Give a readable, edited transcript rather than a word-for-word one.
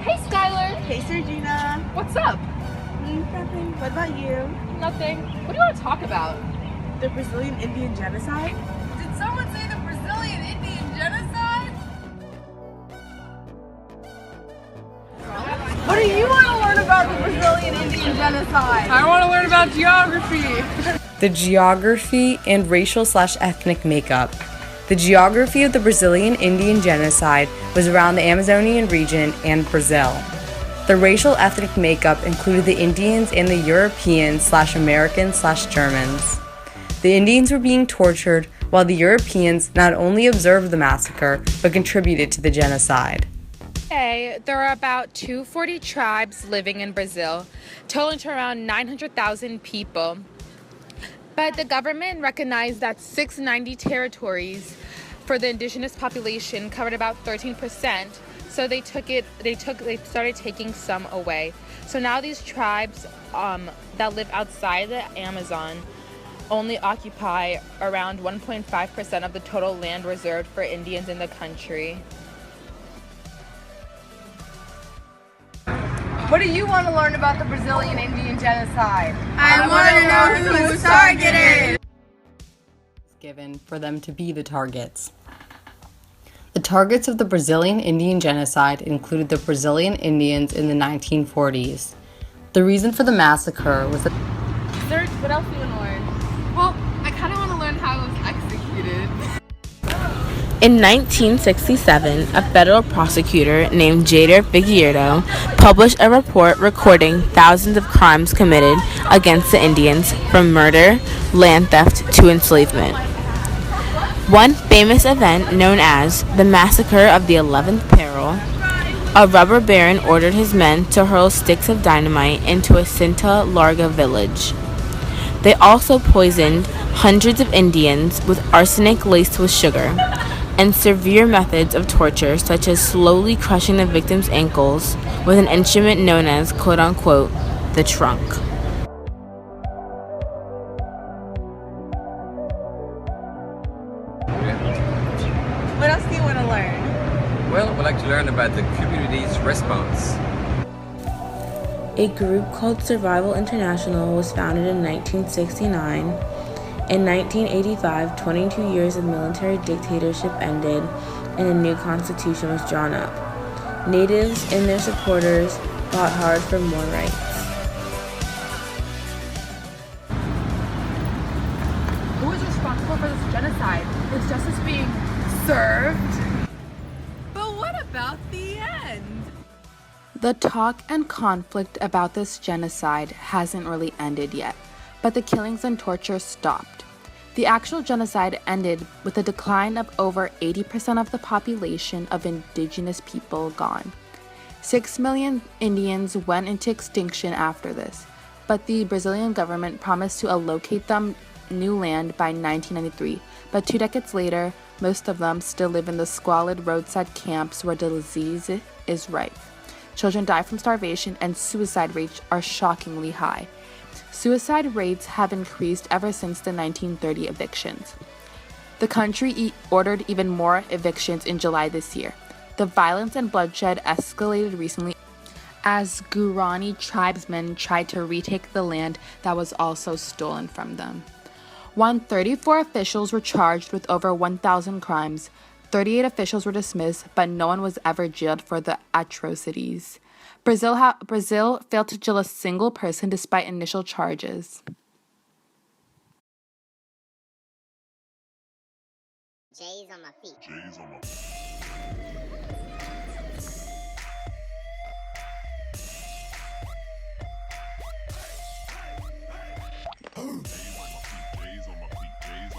Hey, Skylar. Hey, Sergina. What's up? Nothing. What about you? Nothing. What do you want to talk about? The Brazilian Indian genocide? Did someone say the Brazilian Indian genocide? What do you want to learn about the Brazilian Indian genocide? I want to learn about geography. The geography and racial/ethnic makeup. The geography of the Brazilian Indian genocide was around the Amazonian region and Brazil. The racial ethnic makeup included the Indians and the Europeans/Americans/Germans. The Indians were being tortured while the Europeans not only observed the massacre but contributed to the genocide. Today, there are about 240 tribes living in Brazil, totaling to around 900,000 people. But the government recognized that 690 territories for the indigenous population covered about 13%. So they started taking some away. So now these tribes that live outside the Amazon only occupy around 1.5% of the total land reserved for Indians in the country. What do you want to learn about the Brazilian Indian genocide? I want to know who was targeted. Given for them to be the targets. The targets of the Brazilian Indian genocide included the Brazilian Indians in the 1940s. The reason for the massacre was that Serge, what else do you want to learn? Well, I kind of want to learn how it was executed. In 1967, a federal prosecutor named Jader Figueiredo published a report recording thousands of crimes committed against the Indians, from murder, land theft, to enslavement. One famous event, known as the Massacre of the 11th Peril, a robber baron ordered his men to hurl sticks of dynamite into a Cinta Larga village. They also poisoned hundreds of Indians with arsenic laced with sugar, and severe methods of torture such as slowly crushing the victim's ankles with an instrument known as, quote-unquote, the trunk. What else do you want to learn? Well, we'd like to learn about the community's response. A group called Survival International was founded in 1969. In 1985, 22 years of military dictatorship ended and a new constitution was drawn up. Natives and their supporters fought hard for more rights. Who is responsible for this genocide? Is justice being served? But what about the end? The talk and conflict about this genocide hasn't really ended yet, but the killings and torture stopped. The actual genocide ended with a decline of over 80% of the population of indigenous people gone. 6 million Indians went into extinction after this, but the Brazilian government promised to allocate them new land by 1993. But 2 decades later, most of them still live in the squalid roadside camps where the disease is rife. Children die from starvation, and suicide rates are shockingly high. Suicide rates have increased ever since the 1930 evictions. The country ordered even more evictions in July this year. The violence and bloodshed escalated recently as Guarani tribesmen tried to retake the land that was also stolen from them. 134 officials were charged with over 1,000 crimes. 38 officials were dismissed, but no one was ever jailed for the atrocities. Brazil failed to jail a single person despite initial charges. J's on my feet.